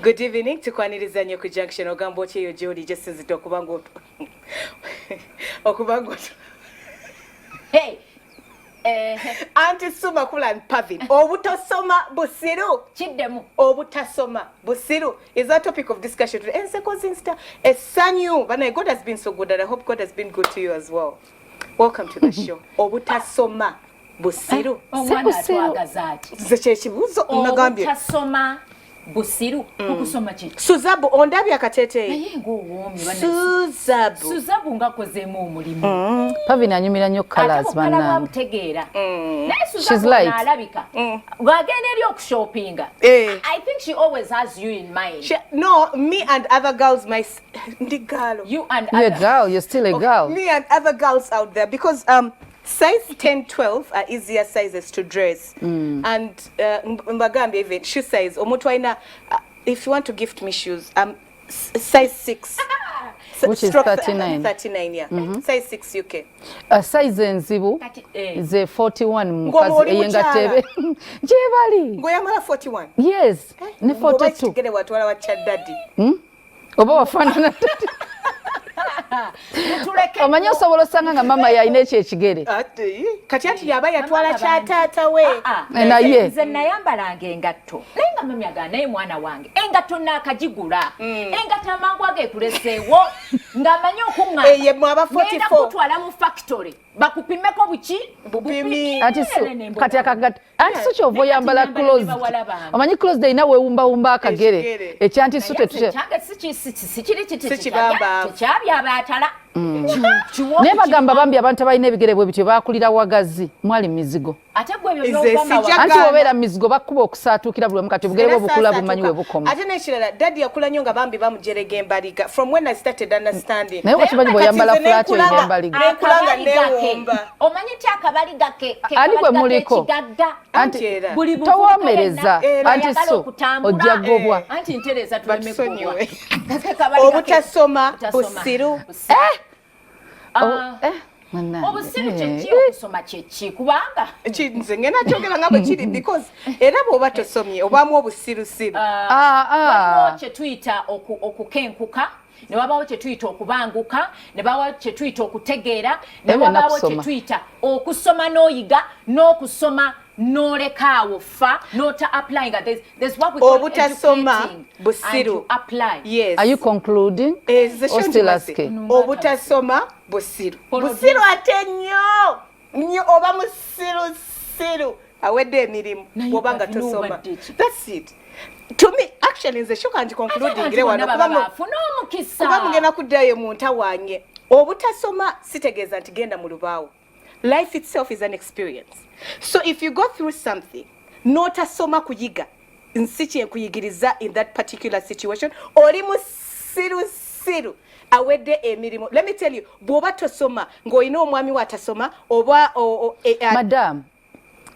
Good evening, tukwaniriza nnyo ku Junction ogamba otya eyo gy'oli gyesinzidde okubanga Hey. Anti Suma Kulan Pavin. Obutasoma busiru. Chiddemu. Obutasoma busiru is a topic of discussion today. And second insta, esanyu. But God has been so good, and I hope God has been good to you as well. Welcome to the show. Obutasoma busiru. Zechechibuzo nagambye. Obutasoma busiru okusoma kye. Suzabu ondabya katete. Naye ng'owoomye Suzabu. Suzabu ngakozeemu omulimu. Pavin anyumira nnyo colors bannange. Mutegeera. Naye She's light. Alabika. Bw'agenda eri okushopinga. I think she always has you in mind. No, me and other girls, girl. You and you're a girl, you're still a girl. Me and other girls out there, because size 10, 12 are easier sizes to dress. And Mbagambi even shoe size. If you want to gift me shoes, size 6. Which is 39. 39, yeah. Size 6 UK. Size enzibu is a 41 mukazi eyengatebe. Jebali. Ngoyamala 41. Yes. Ne 42. Ngere watwala wacha daddy. Oba wafanana daddy. Omanyo osobola osanga nga mama yalina ekigere. Kati yaba yatwala kya taata we. Naye nze nayambalanga engatto naye nga mami agamba naye mwana wange engatto naakagigula engatto amangu ageekuleseewo ng'amanyi okuŋŋamba mwaba 44 ngenda kutwala mu factory bakupimeko bupimi kati akagatto anti so kyova oyambala closed. Omanyi closed erina weewumbawumba akagere ekyanti so sikiri tekyabyaba naye bagamba bambi abantu abalina ebigere bwe bityo bakulira wagazi mwali mizigo anti obeera mizigo bakuba okusaatuukira buli omu kati obugere bwe bukula bumanyi we bukoma ate n'ekirala daddy yakula nnyo nga bambi bamujerega embaliga from when I started understanding naye wakimanyi bw'oyambala fulaati oyina embaliga nekulanga neewumba omanyi ti akabaliga ani bwe muliko anti towoomereza anti so ojja gobwa anti ntereza tulemekobwa obutasoma busiru obusiru kyeki okusoma kyeki kubanga nze ngenda kyogera nga bwe kiri because era bw'oba tosomye obaamu obusirusiru waliwo kye tuyita okukenkuka ne wabawo kye tuyita okubanguka ne bawo kye tuyita okutegeera ne wabawo kye tuyita okusoma n'oyiga n'okusoma nolekaawo fa nota applying there's what we call obutasoma busiru apply. Yes. Are you concluding or still asking? Obutasoma busiru busiru ate nnyo oba musiru awedde emirimu bw'obanga tosoma. That's it. To me, actually, nze shuka nti concluding gire wano kuba mugenda kuddayo mu ntawaanye. Obutasoma sitegeeza nti genda mu lubaawo. Life itself is an experience. So if you go through something, notasoma kuyiga, nsichi enkuyigiriza in that particular situation, oli musiru awedde emirimu. Let me tell you, bw'oba tosoma, ng'olina omwami watasoma, oba Madam,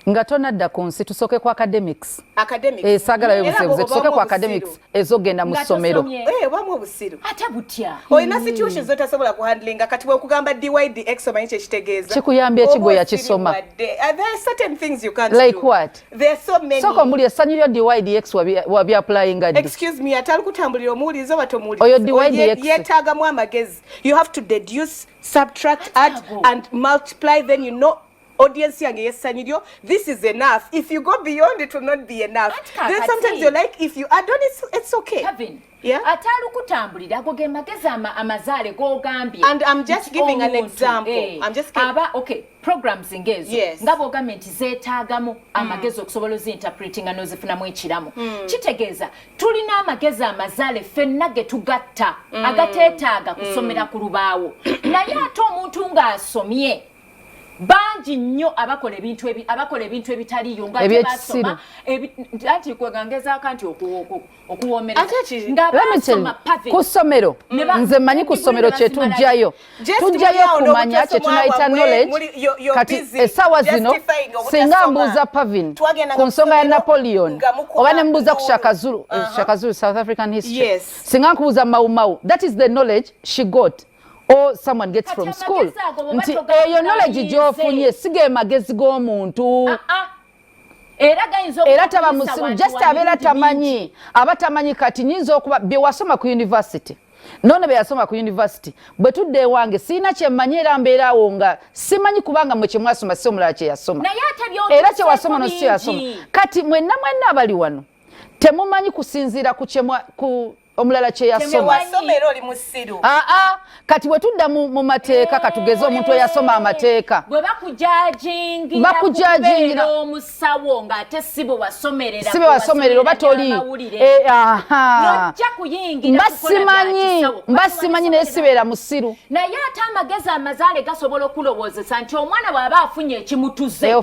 nga tonadda ku nsi tusooke ku academics. Academics. Saagala webuzebuze tusooke ku academics ezogenda mu ssomero. Obamu obusiru. Ate butya. Olina situations zotasobola kuhandlinga kati bwekugamba DYDX omanyi kyekitegeeza. Kikuyambye ekigwe yakisoma. There are certain things you can't like do. What? There are so many. Soko mbuli essanyu lyo DYDX wabi applying adi. Excuse me, atali kutambulira omuwulizo batomuwulizo. Oyo DYDX. Yeetaagamu amagezi. You have to deduce, subtract, add and multiply, then you know audience yange yesanyirio. This is enough. If you go beyond, it will not be enough. Then sometimes you're like, if you add on, it's okay. Kevin, yeah. Atali kutambulira go ge magezi amazale go gambye. And I'm just giving an example. I'm just giving. Okay, programs ngezo. Yes. Nga government zeetaagamu amagezi okusobola interpreting ano zifunamu ekiramu. Kitegeeza tulina amagezi amazale ffenna ge tugatta agateetaaga kusomera ku lubaawo. Naye ate omuntu ng'asomye banji nnyo abakola ebintu ebitaliyo nga basoma anti kwegangeza kanti okuwomereza ng'abasoma ku ssomero nze mmanyi ku ssomero kye tujjayo kumanya kye tunayita knowledge kati essaawa zino singa mbuuza Pavin ku nsonga ya Napoleon oba ne mbuuza ku Shaka Zulu South African history singa nkubuuza Mau that is the knowledge she got or someone gets from school. Nti eyo knowledge gy'ofunye sige magezi g'omuntu. era taba musiru just abera tamanyi abatamanyi kati nyinza okuba bye wasoma ku university none be yasoma ku university bwe tudde wange sina kye mmanyi era mbeerawo nga simanyi kubanga mwe kye mwasoma si omulala kye yasoma era kye wasoma no si yasoma kati mwenna abali wano temumanyi kusinziira ku omulala kye yasoma kati bwe tudda mu mateeka katugeze omuntu eyasoma amateeka bwe bakujajingira omusawo ng'ate si bwe wasomerera oba toli mbasimanyi naye sibeera musiru naye ate amagezi amazaale gasobola okulowoozesa nti omwana bw'aba afunye ekimutuze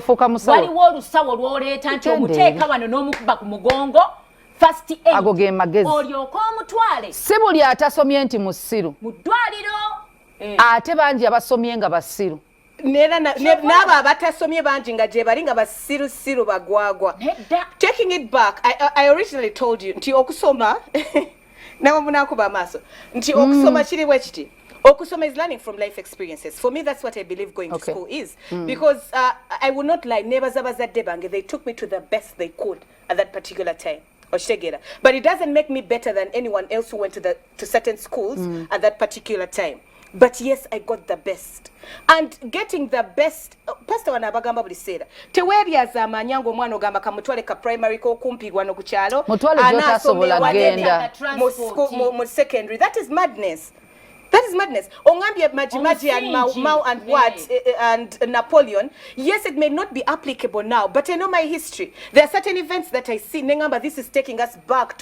waliwo olusawo lw'oleeta nti omuteeka wano n'omukuba ku mugongo first aid ago ge magezi olyoka omutwale si buli atasomye nti musiru mu ddwaliro ate bangi abasomye nga basiru n'abo abatasomye bangi nga gye bali nga basirusiru bagwagwa. Taking it back, I originally told you nti okusoma nawe munakuba amaaso nti okusoma kiri bwe kiti. Okusoma is learning from life experiences. For me, that's what I believe going to school is. Because I will not lie, nebazabazadde bange, they took me to the best they could at that particular time. But it doesn't make me better than anyone else who went to certain schools at that particular time. But yes, I got the best. And getting the best, Pastor wanabagamba buli seera. Teweeryaza amanyango omwana ogamba kamutwale ka primary ko kumpi wano ku kyalo. Mutwale gy'otasobola genda mu secondary. That is madness. That is madness. Ongambye Majimaji and Mau and what and Napoleon. Yes, it may not be applicable now, but I know my history. There are certain events that I see. Nengamba, this is taking us back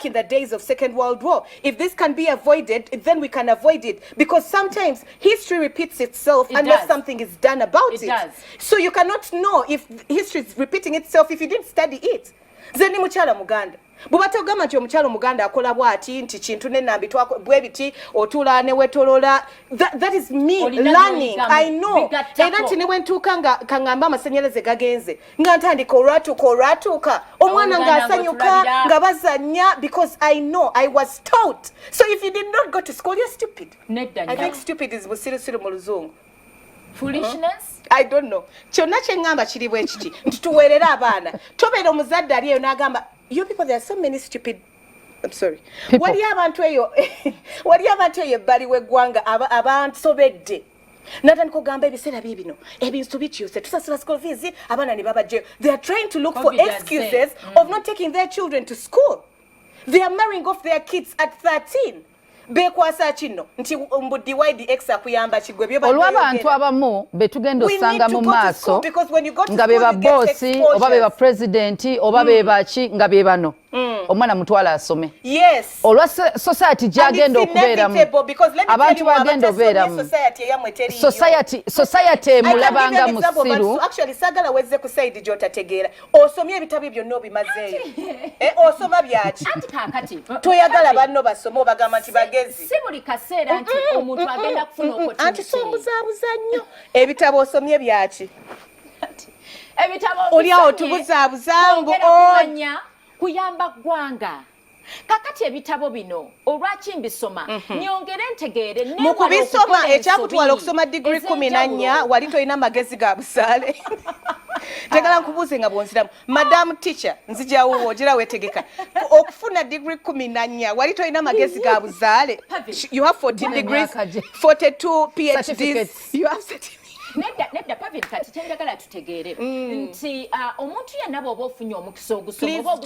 in the days of Second World War. If this can be avoided, then we can avoid it. Because sometimes history repeats itself unless something is done about it. So you cannot know if history is repeating itself if you didn't study it. Zeni muchala Muganda. Bubata ogamba nti omukyalo Muganda akola bwati nti kintu nenambi bwe biti otula ne wetolola. That is me learning. I know. Era nti ne bwentuuka nga kangamba amasanyalaze gagenze nga ntandika olwatuuka omwana ng'asanyuka nga bazanya because I know I was taught. So if you did not go to school, you're stupid. I think stupid is busirusiru mu luzungu. Foolishness? I don't know. Kyonna kye ngamba kiri bwe kiti nti tuweerera abaana tobeera omuzadde ali eyo n'agamba you people, there are so many stupid. I'm sorry. Wali abantu eyo bali weggwanga abansobedde. Natandika ogamba ebiseera bibino ebintu bikyuse tusasula school fees abaana ne babajjeyo. They are trying to look for excuses of not taking their children to school. They are marrying off their kids at 13. Bekwasa kino nti mbuddi wide x akuyamba kigwe byo olw'abantu abamu betugenda osanga mu maaso nga be baboosi oba be bapulezidenti oba be baki nga be bano omwana mutwala asome olwa society gyagenda okubeeramu abantu bagenda obeeramu society emulabanga musiru sagala wezze ku side gy'otategeera osomye ebitabo byonna obimazeeyo osoma byaki toyagala banno basome obagamba nti bagezi si buli kaseera nti omuntu agenda kufuna opportunity anti sombuzaabuza nnyo ebitabo osomye byaki ebitabo oliawo tubuzaabuzaambu kuyamba ggwanga kakati ebitabo bino olwaki mbisoma nyongere ntegeere mu kubisoma ekyakutwala okusoma digiri 14 wali tolina magezi ga busaale tegala nkubuuze nga bwonziramu madam teacher nzijawo ogira wetegeka okufuna digiri 14 wali tolina magezi ga buzaale you have 14 degrees 42 PhDs you have nedda Pavin kati kyenjagala tutegeere nti omuntu yenna bw'oba ofunye omukisa ogusoma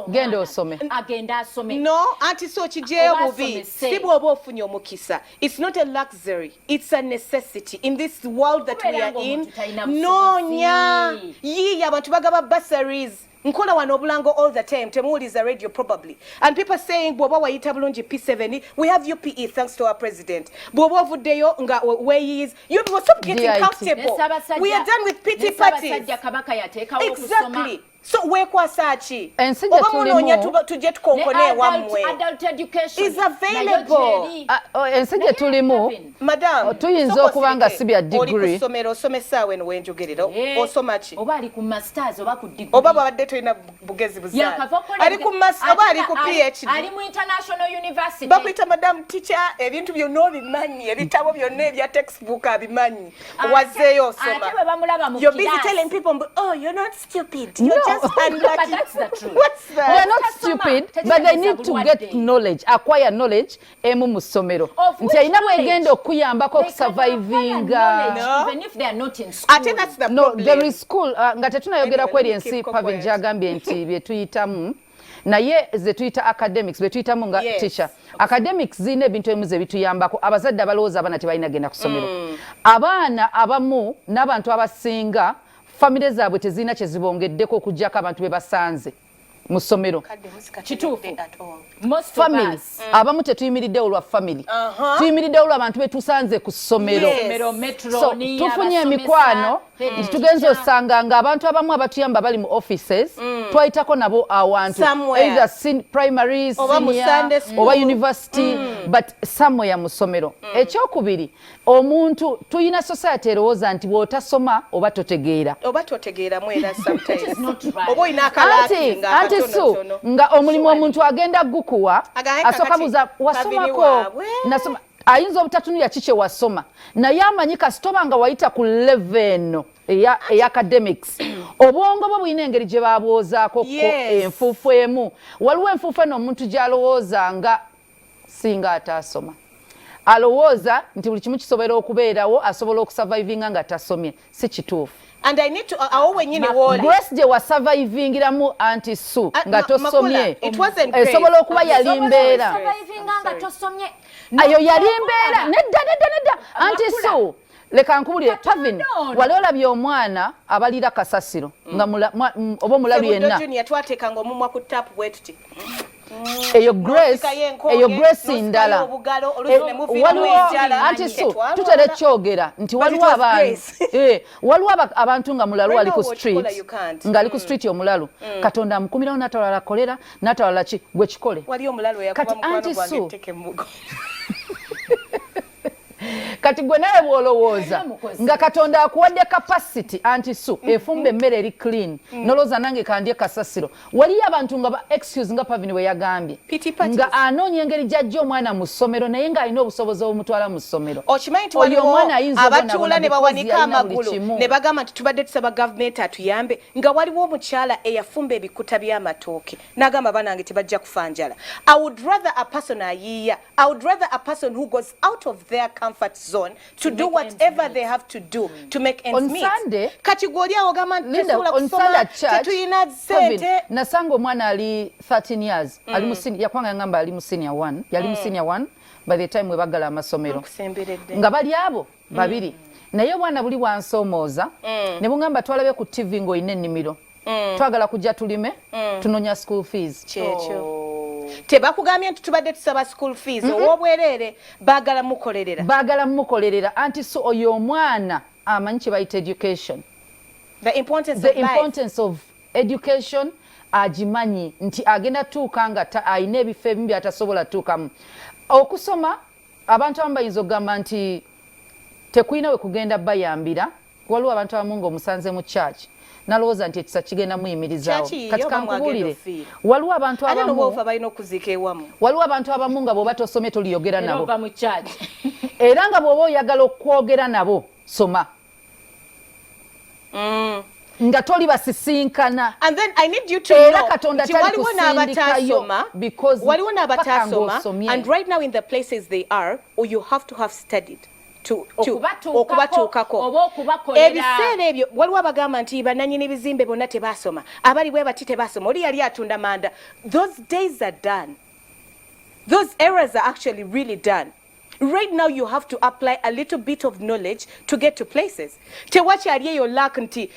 genda osome agenda asome no anti so kijeyo bubi si bw'oba ofunye omukisa it's not a luxury it's a necessity in this world that we are in noonya yiiya abantu bagaba bursaries nkola wano obulango all the time temuwuliza radio probably and people saying bw'oba wayita bulungi P7 we have UPE thanks to our president bw'oba ovuddeyo nga weyiz you people stop getting comfortable we are done with pity parties exactly so wekwasa ki oba munoonya tujje tukonkone wammwe is available ensi gye tulimu madam tuyinza okuba nga si bya degree oli kusomera osome essaawa eno wenjogerera osoma ki oba ali ku masters oba ku degree oba bwabadde tolina bugezi buzaale ali ku masters oba ali ku PhD ali mu international university bakuyita madam teacher ebintu byonna obimanyi ebitabo byonna ebya textbook abimanyi wazzeeyo osoma ate bwe bamulaba mu you're busy telling people oh you're not stupid you're just unlucky. But that's the truth. What's that? They are not stupid, but they need to get knowledge, acquire knowledge emu mu ssomero. Nti alina bwegenda okuyambako okusurvivinga. Even if they are not in school. I think that's the No, problem. there is school. Nga tetunayogera kweri ensi Pavin gyagambye nti bye tuyitamu. Naye ze tuyita academics, bye tuyitamu nga teacher. Academics zine ebintu ebimu ze bituyambako. Abazadde abalowooza abaana tebalina genda ku ssomero. Abaana abamu n'abantu abasinga famire zaabwe tezirina kye zibongeddeko okuggyako abantu be basanze mu ssomero. Kituufu. Family. Abamu tetuyimiriddewo lwa family. Tuyimiriddewo lwa abantu be tusanze ku ssomero. So tufunye emikwano nti tugenza osanga ng'abantu abamu abatuyamba bali mu offices twayitako nabo awantu either primary, senior oba university but somewhere mu ssomero. Ekyokubiri omuntu tuyina society erowooza nti bw'otasoma oba totegeera. Oba totegeeramu era sometimes. Oba oyina akalaakinga akatonotono. Nga omulimu omuntu agenda gukuwa asooka buuza wasomako nasoma ayinza obutatunulira kiki wasoma naye amanyi kasitoba nga wayita ku level eno eya academics obwongo bwo buyina engeri gye babwozaako enfuufu emu. Waliwo enfuufu eno omuntu gy'alowooza nga singa ataasoma. Alowooza nti buli kimu kisobola okubeerawo asobola okusurvivinga nga tasomye. Si kituufu. And I need to awo wenyini woli. Grace gye wasurvivingiramu anti Sue nga tosomye. Esobola okuba yali mbeera. Ayo yali mbeera. Nedda. Anti Sue. Leka nkubulire Pavin wali olabye omwana abalira kasasiro nga oba omulalu yenna. Junior twateekanga omumwa ku tap bwetuti. Eyo Grace ndala. Anti Sue tutera ekyogera nti waliwo abantu nga mulalu ali ku street nga ali ku street omulalu Katonda amukumirawo n'atawala kolera n'atawala ki gwe kikole. Wali omulalu yakuba mukwano gwange teke mugo. Kati gwe naye bw'olowooza nga Katonda akuwadde capacity anti Sue efumba emmere eri clean nolowooza nange kandye kasasiro. Waliyo abantu nga ba excuse nga Pavin we yagambye nga anoonya engeri gy'ajja omwana mu ssomero naye ng'alina obusobozi obumutwala mu ssomero. Okimanyi nti waliwo abatuula ne bawanika amagulu ne bagamba nti tubadde tusaba gavumenti atuyambe nga waliwo omukyala eyafumba ebikuta by'amatooke n'agamba banange tebajja kufa njala. I would rather a person ayiiya. I would rather a person who goes out of their comfort zone to do whatever they have to do to make ends meet. Kategori awo gama tesobola kusoma tetuyina sente. Nasanga omwana ali 13 years ali mu senior yakwanga ngamba ali mu senior 1 yali mu senior 1 by the time we bagala amasomero nga bali abo babiri naye omwana buli wansomooza ne bungamba twalabe ku TV ng'oyina ennimiro twagala kujja tulime tunonya school fees kyekyo. Tebakugambye nti tubadde tusaba school fees ow'obwereere baagala mukolerera anti so oyo omwana amanyi kye bayita education. The importance of education agimanyi nti agenda tuuka nga ayina ebifo ebimu by'atasobola tuukamu. Okusoma abantu abamu bayinza okugamba nti tekulina we kugenda bayambira. Waliwo abantu abamu ng'omusanze mu church nalowooza nti ekisa kigenda muyimirizaawo. Kati kankubulire waliwo abantu abamu nga bw'oba tosomye toliyogera nabo era nga bw'oba oyagala okwogera nabo soma nga toli basisinkana. And then I need you to know nti waliwo n'abatasoma waliwo n'abatasoma and right now in the places they are you have to have studied okubatuukako ebiseera ebyo waliwo abagamba nti bannannyini bizimbe bonna tebasoma abali bwe bati tebasoma oli yali atunda manda. Those days are done. Those eras are actually really done. Right now you have to apply a little bit of knowledge to get to places. Tewakyali eyo lack nti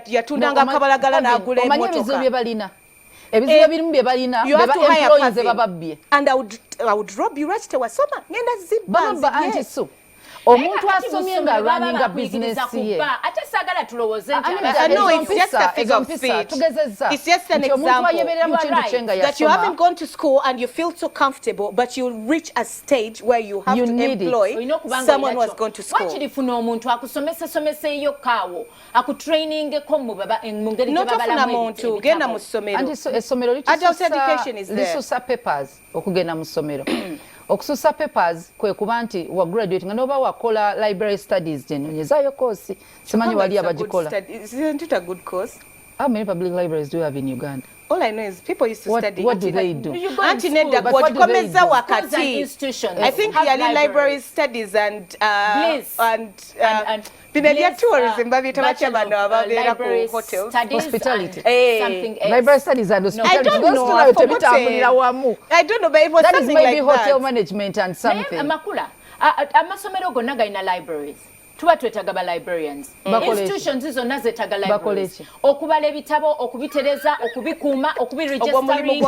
yatundanga akabalagala n'agula emmotoka. Ebizibu birimu bye balina beba employees bababbye. And I would rob you right tewasoma ngenda zibba anti Sue. Omuntu asomye nga running business ye. Ate sagala tulowooze no, it's just a figure of speech. It's just an example that you haven't gone to school and you feel so comfortable, but you'll reach a stage where you have to employ someone who has gone to school. Wakirifuna omuntu akusomesa kaawo akutraining ko mu baba engeri gye babala muntu genda mu ssomero. Adult education is there. Lisusa papers okugenda mu ssomero. Okususa papers kwe kuba nti wa graduate nga noba wakola library studies gye nonyezaayo course simanyi wali abagikola. Isn't it a good course? How many public libraries do you have in Uganda? All I know is people used to study. What do they do? Auntie Neda, what do they do? I think Yali Library Studies and tourism, library hospitality. Something else. Library studies and hospitality. I don't know. I don't know, but it was that something is maybe like hotel that. management and something. Makula, amasomero gonna gaina libraries. Tuba twetaga ba librarians. Institutions zonna zetaga libraries. Okubala ebitabo, okubitereza, okubikuuma, okubiregistering.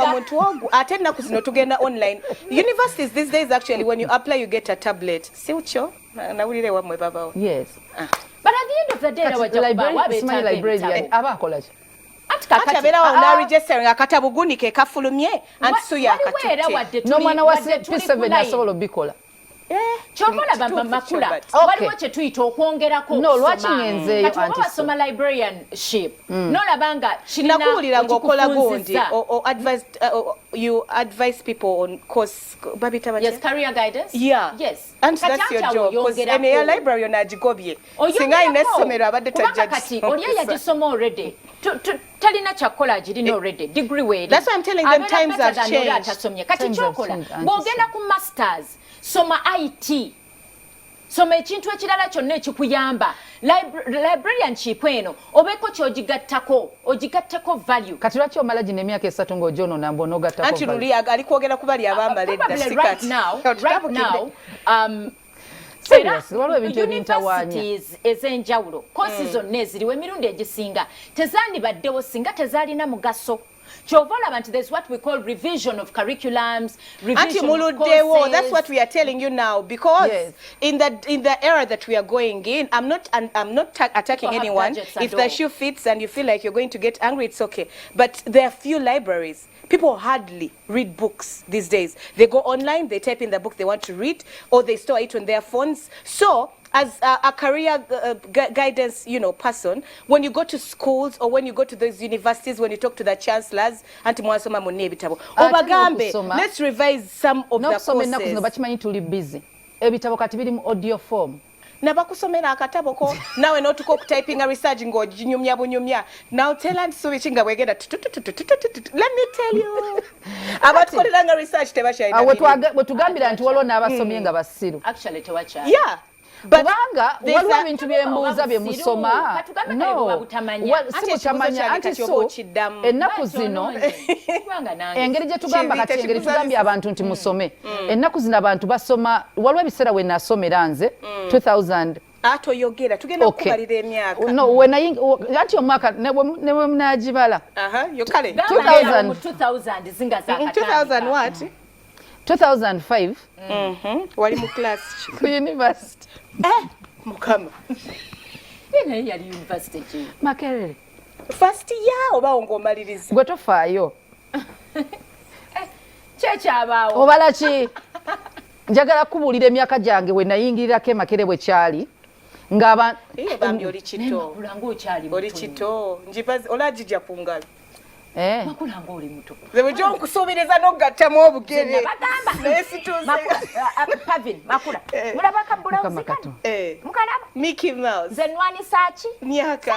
Ate ennaku zino tugenda online. Universities these days actually when you apply you get a tablet. Siucho nawulire wamwe babawo. Yes. But at the end of the day my librarian abakola ki? Ati abeerawo unaregistering akatabo gunike kafulumye anti suya akatutte. No mwana wa P7 asobola obikola. Chovola baba makula waliwo kye tuyita okwongerako no lwaki ngenzeeyo anti kati basoma librarianship nolabanga nakuwulira ng'okola gundi you advise people on course babita batya yes career guidance yes and that's your job because ene librarian agigobye singa ayina essomero abadde tajja kati oli yagisoma already talina kyakola agirina already degree weeri that's why I'm telling them times have changed kati kyokola bw'ogenda ku masters soma IT soma ekintu ekirala kyonna ekikuyamba librarianship eno obeeko kyogigattako value kati lwaki omala gino emyaka 3 ng'ojono nambo n'ogattako anti luli ali kwogera ku bali abambala edda right now waliwo ebintu ebintawaanya ez'enjawulo kosi zonna eziriwo emirundi egisinga tezandibaddewo singa tezaalina mugaso. There's what we call revision of curriculums, revision of courses. That's what we are telling you now because in the era that we are going in, I'm not attacking anyone. If the shoe fits and you feel like you're going to get angry, it's okay. But there are few libraries. People hardly read books these days. They go online, they type in the book they want to read, or they store it on their phones. So as a career guidance, person, when you go to schools or when you go to those universities, when you talk to the chancellors, let's revise some of the courses. Busy. Ebitabo kati biri mu audio form. Nabakusomera akatabo ko nawe notuko typing a research ng'oginyumya bunyumya. Now tell and so chinga bwegenda. Let me tell you. Abatukolera nga research tebashayina. Wetugambira nti waliwo n'abasomye nga basiru. Actually tewacha. Yeah. Kubanga waliwo ebintu by'embuuza bye musoma simutamanya anti so ennaku zino engeri gye tugamba kati engeri tugambye abantu nti musome ennaku zino abantu basoma waliwo ebiseera we nasomera nze 2000 atoyogera tugenda okubalira emyaka no anti omwaka ne munagibala yo kale 2000 zinga za 2000 what 2005 wali mu class ku university mukama yene yali university ki Makerere first year oba ng'omaliriza gwe tofaayo kyekyabawo obala ki njagala kubuulira emyaka gyange we nayingirirako Makerere bwe kyali ng'aba bambi oli kito oli kito njipazi olagijja ku ngalo makulanga oli muto zebujo nkusuubiriza n'ogattamu obugere Pavin makula mulabaka bulauzi mukalaba Mickey Mouse ze nwani saaki myaka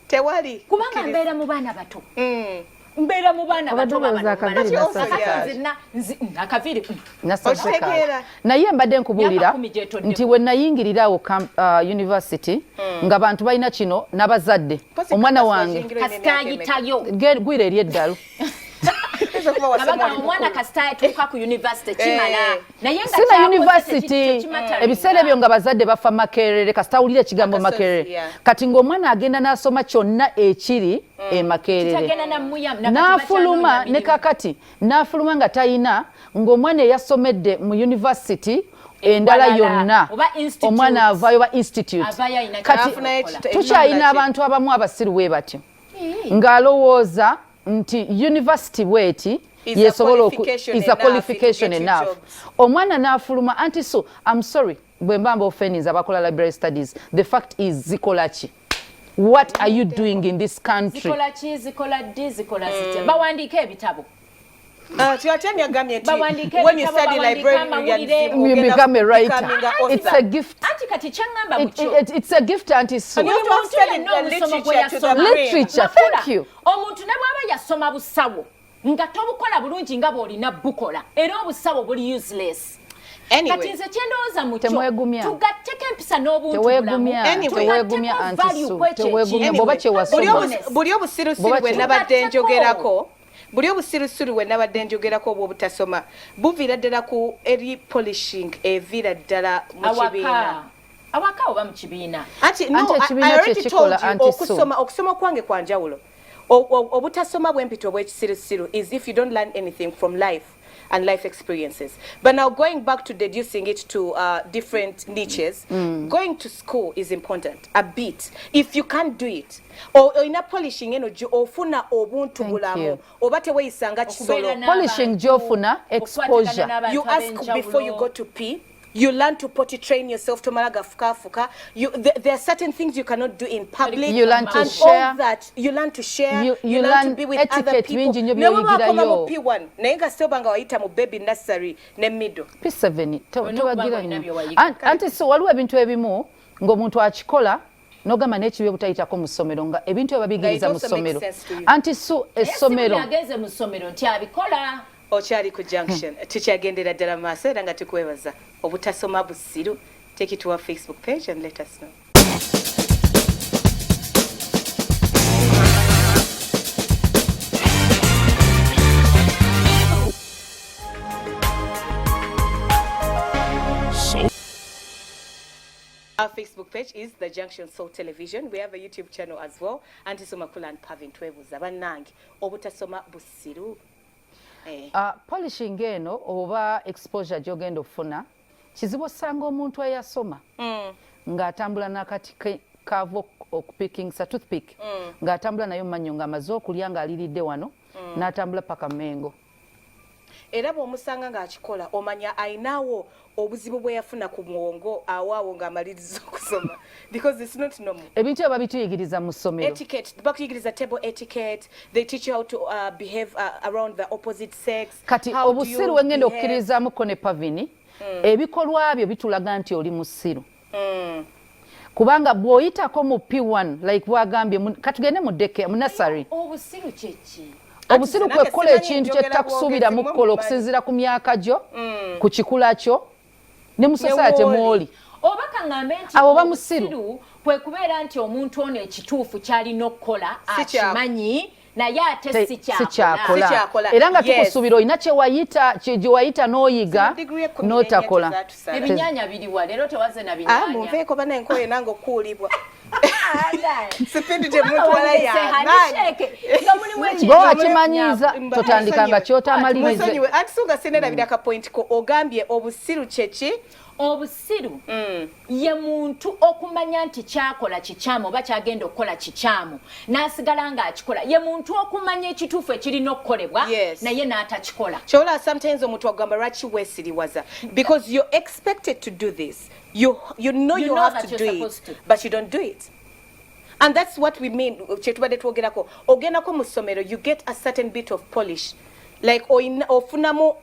tewali kubanga mbeera mu baana bato mbeera mu baana bato akaviri naye mbadde nkubuulira nti we nayingirirawo university nga bantu balina kino n'abazadde omwana wange kasitayitayo gwira eri eddalu omwana kasita tuuka ku university kimala naye nga sina university ebiseera ebyo nga bazadde bafa Makerere kasita awulira ekigambo Makerere kati ng'omwana agenda n'asoma kyonna ekiri Makerere n'afuluma ne kakati n'afuluma nga tayina ng'omwana eyasomedde mu university endala yonna omwana avaayo ba institute kati tukyayina abantu abamu abasiru bwe batyo ng'alowooza nti university bweti yesobola is a qualification enough omwana n'afuluma anti so I'm sorry bwe mbamba offendings abakola library studies the fact is zikolachi what are you doing in this country zikola zite bawandiika ebitabo When you study librarianism, you become a writer. It's a gift. It's a gift, Auntie Sue. Literature, thank you. Nga tobukola bulungi nga bw'olina bukola era obusawo buli useless. Kati nze kyendowooza mu kyo tugatteko empisa n'obuntu bulamu. Teweegumya Auntie Sue. Teweegumya bw'oba kye wasoma. Buli obusirusiru bwe nabadde njogerako. Buli obusirusiru bwe nabadde njogerako obw'obutasoma buviira ddala ku eri polishing eviira ddala mu kibiina. Awaka oba mu kibiina. Anti no, I already told you okusoma kwange kwa njawulo. Obutasoma bw'empito obw'ekisirusiru is if you don't learn anything from life and life experiences. But now going back to deducing it to different niches, going to school is important a bit. If you can't do it, or in a polishing energy, ofuna obuntu bulamu, oba teweyisanga kisolo. Polishing jofuna exposure. You ask before you go to pee. You learn to potty train yourself to malaga fuka. There are certain things you cannot do in public. You learn to share. All that you learn to share. You learn to be with other people. P1. Nenga still banga waita mu baby nursery ne middle. P7. Towagira nnyo. Anti so waliwo ebintu ebimu ng'omuntu akikola nogamba n'ekibi obutayitako mu ssomero nga ebintu ebabigiriza mu ssomero. Anti so essomero. Ageze mu ssomero nti abikola. Okyali ku Junction. Tukyagendera ddala maaso era nga tukwebaza. Obutasoma busiru. Take it to our Facebook page and let us know. Our Facebook page is the Junction Soul Television. We have a YouTube channel as well. Antisoma Kula and Pavin twebuza bannange. Obutasoma busiru. Polishing eno oba exposure gy'ogenda ofuna kizibu osanga omuntu eyasoma ng'atambula n'akati kavo okupikingisa toothpick ng'atambula nayo mmanyo ng'amaze okulya ng'aliridde wano n'atambula paka Mengo. Era bw'omusanga ng'akikola omanya ayinaawo obuzibu bwe yafuna ku muwongo awaawo ng'amaliriza okusoma because it's not normal. Ebintu ebyo babituyigiriza mu ssomero. Etiquette, bakuyigiriza table etiquette, they teach you how to behave around the opposite sex. Kati obusiru wengenda okukkirizaamuko ne Pavini ebikolwa byo bitulaga nti oli musiru. Kubanga bw'oyitako mu P1 like bwagambye katugende mu deke mu nursery. Obusiru kyeki. Obusiru kwe kukola ekintu kye tutakusuubira mu kukola okusinziira ku myaka gyo ku kikula kyo ne mu society mwoli. Oba kaŋŋambe nti obusiru kwe kubeera nti omuntu ono ekituufu ky'alina okukola akimanyi naye ate si kyakola. Era nga tukusuubira olina gye wayita n'oyiga n'otakola. Ebinyaanya biriwa leero tewaze na binyaanya. Munveeko bana enkoye nange okuulibwa. Akimanyiza totandikanga kyotamalirize. Atusuga sinera ka point ko ogambye obusiru kyeki. Obusiru ye muntu okumanya nti kyakola kikyamu oba kyagenda okukola kikyamu n'asigala ng'akikola ye muntu okumanya ekituufu ekirina okukolebwa naye n'atakikola. Kyola sometimes omuntu agamba lwaki weesiriwaza because you're expected to do this. You know you have to do it, but you don't do it. And that's what we mean. Chetubade twogerako. Ogenako mu ssomero, you get a certain bit of polish. Like ofunamu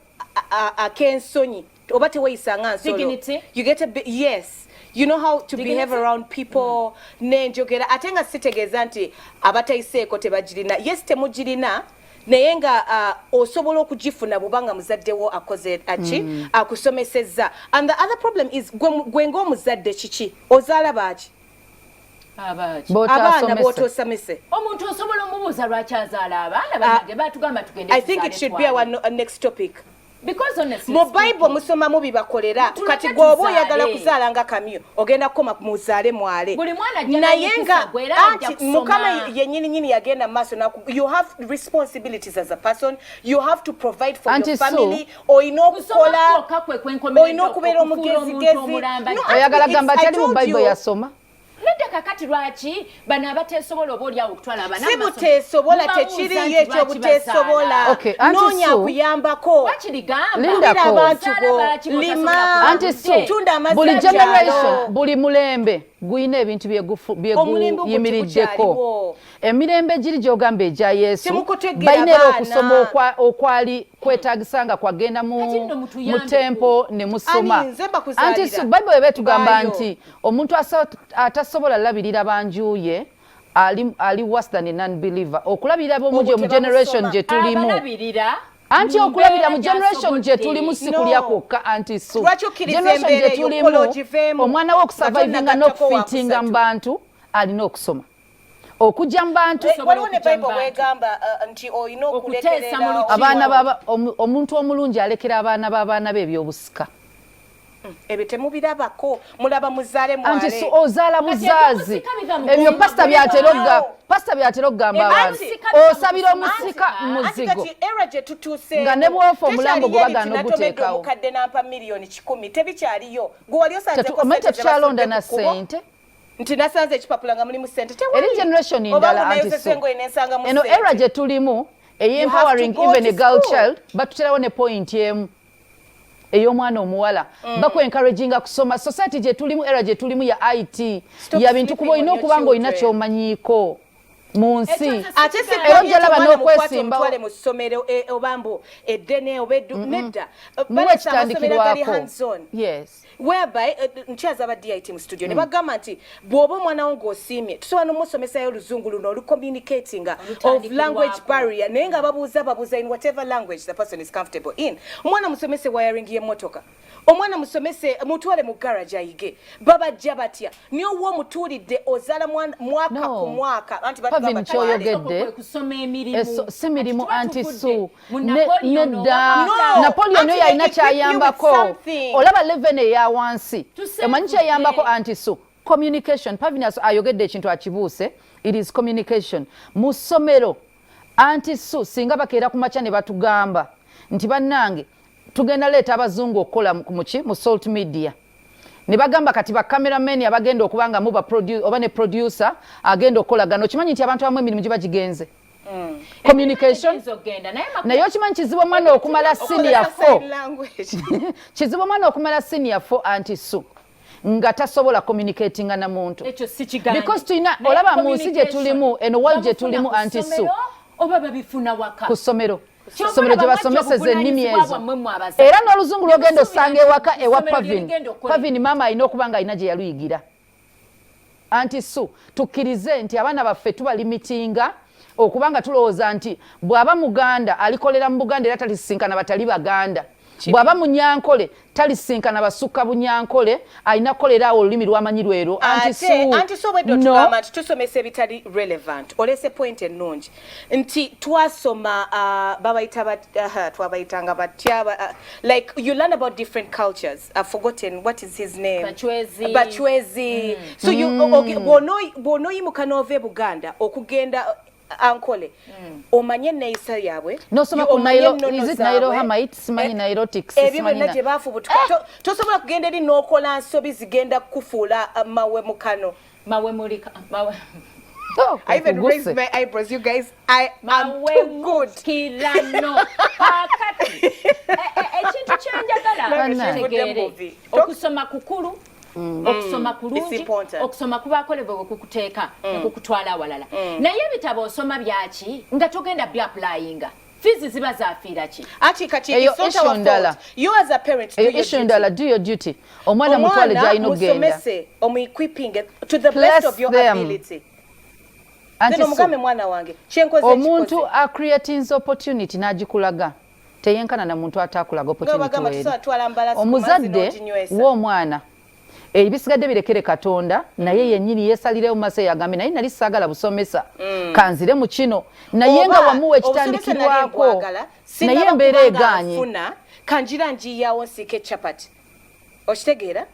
akensonyi. Obate weyisanga nsolo. Dignity. You get a bit, yes. You know how to behave around people. Nenjogera. Atenga sitegeeza nti abatayiseeko tebagirina. Yes, temugirina. Naye nga osobola okugifuna bw'obanga muzaddewo akoze akusomesezza. And the other problem is gwe ng'omuzadde kiki ozaala baaki abaana b'otosomese. Omuntu osobola omubuuza lwaki azaala abaana bange batugamba tugende. I think it should be our next topic. Because honestly, mu Bible musomamu bibakolera kati gwoba oyagala kuzaala nga kamyo ogenda kukoma muzaale mwale naye nga mukama yennyini yagenda maaso you have responsibilities as a person, you have to provide for your family, olina okukola, olina okubeera omugezigezi. Oyagala gamba tali mu Bible yasoma nedda kakati lwaki bano abateesobola oba olyawo okutwala abana si buteesobola tekiriyo ekyo buteesobola noonya akuyambako lindako abantu go lima anti so buli generation buli mulembe guyina ebintu byeguyimiriddeko emirembe giri gyogamba egya Yesu balina okusoma okwali kwetagisanga kwagenda mu tempo ne musoma anti Bible ebetugamba nti omuntu atasobola labirira banjuye ali worse than a non-believer okulabirira bomujo mu generation gye tulimu anti okulabira mu generation gye tulimu sikulya kwokka anti su generation gye tulimu omwana w'okusurvivinga n'okufitinga mu bantu alina okusoma okujja mu bantu omuntu omulungi alekera abaana b'abaana be ebyobusika ebyo temubirabako mulaba muzaale mwale anti ozaala buzaazi ebyo pastor byatera okugamba abantu osabira omusika muzigo nga ne bwofa omulambo gwe bagana oguteekawo mukadde nampa miliyoni 10 tebikyaliyo gwe wali osanzetetukyalonda na ssente nti nasanze ekipapula nga mulimu ssente eri generation endala anti eno era gye tulimu empowering even a girl child batuterawo ne point emu ey'omwana omuwala bakwencouraginga kusoma society gye tulimu era gye tulimu ya IT ya bintu kuba olina okuba ng'olina ky'omanyiiko mu nsi era ojalaba n'okwesimba mu ssomero obambo eddene obeddu nedda muwe ekitandikirwako whereby nkyaza aba DIT mu studio ne bagamba nti bw'oba omwana wo ng'osiimye tusobola n'omusomesayo oluzungu luno olucommunicating of language barrier naye nga babuuza in whatever language the person is comfortable in omwana musomese wiring y'emmotoka omwana musomese mutwale mu garage ayige babajja batya niyo wo mutuulidde ozaala mwaka ku mwaka anti batugamba kusoma emirimu si mirimu anti su nedda Napoleon yo yalina kyayambako olaba leven eya wansi emanyi kyayambako anti su communication Pavinas ayogedde ekintu akibuuse it is communication mu ssomero anti su singa bakeera ku makya ne batugamba nti bannange tugenda leeta abazungu okukola mu salt media ne bagamba kati ba cameraman abagenda okubanga muba producer oba ne producer agenda okukolagana okimanyi nti abantu abamu emirimu giba gigenze communication naye okimanyi kizibu omwana okumala senior 4 kizibu omwana okumala senior 4 anti su nga tasobola communicatinga na muntu because tuyina olaba mu nsi gye tulimu eno world gye tulimu anti su oba babifuna waka ku ssomero somero gye basomeseza ennimi ezo era n'oluzungu lwogenda osanga ewaka ewa Pavin maama alina okuba nga alina gye yaluyigira anti su tukkirize nti abaana baffe tubalimitinga okuba nga tulowooza nti bw'aba Muganda alikolera mu Buganda era talisinkana batali Baganda bw'aba Munyankole talisinkana basukka Bunyankole alina kukolera awo olulimi lwamanyi lwero anti so bweddo tugamba nti tusomesa ebitali relevant olese point ennungi nti twasoma twabayitanga batya like you learn about different cultures. I've forgotten what is his name. Bachwezi. So you bwonoyimuka n'ova e Buganda okugenda ankole omanye neeyisa yaabwe nosoma ku Nairo Hamite simanyi Nairotics simanyi na gye baafubutuka tosobola kugenda eri n'okola nsobi zigenda kufuula mawe mukano mawe mulika mawe I even raised my eyebrows, you guys. I am too good. Kilano. Hakati. Ekintu kyanjagala okusoma kukulu okusoma kulungi okusoma kubakolebwa okukuteeka okukutwala awalala naye ebitabo osoma byaki nga togenda byapplyinga fees ziba zafiira ki ati kati it's not our fault. You as a parent do your duty omwana mutwale gy'alina okugenda musomese equipping to the best of your ability. Omuntu creating opportunity n'agikulaga teyenkana na muntu atakulaga opportunity omuzadde w'omwana ebisigadde birekere Katonda naye yennyini yeesalirewo maso yagambe naye nali saagala busomesa kanzire mu kino naye nga wamuwa ekitandikirwako naye embeera eganye kanjira njiyawo nsike chapati okitegeera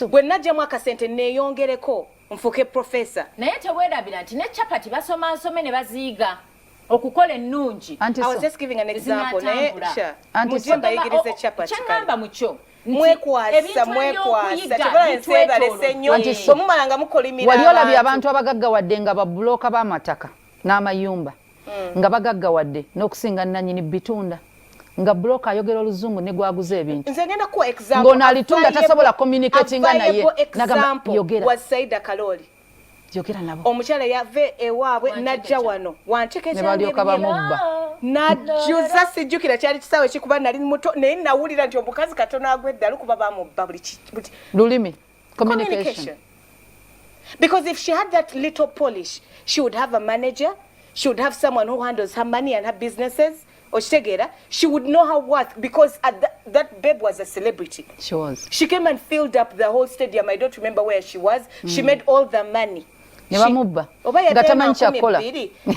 bwe najjamu akasente neeyongereko nfuke professor naye teweerabira nti ne chapati basoma nsome ne baziiga okukola ennungi. I was just giving an example naye mujemba yigirize chapati kyangamba mukyo mwekwasa tebala ensebalese nnyo omumalanga mukolimira wali olabye abantu abagaggawadde nga babuloka b'amataka n'amayumba nga bagaggawadde n'okusinga nnannyini bitunda nga broker ayogera oluzungu ne gwaguze ebintu nze ngenda ku example ngono alitunda tasobola communicatinga naye nagamba yogera was Saida Kaloli yogera nabo omukyala yave ewaabwe najja wano wancheke ne balyoka bamubba najjuza sijjukira kyali kisawe kikuba nali muto naye nawulira nti omukazi katono agwedde alukuba bamubba buli lulimi communication. Because if she had that little polish, she would have a manager, she would have someone who handles her money and her businesses, or she would know her worth, because that babe was a celebrity. She was. She came and filled up the whole stadium. I don't remember where she was. She made all the money. Nebamubba. Gatamanyi kyakola.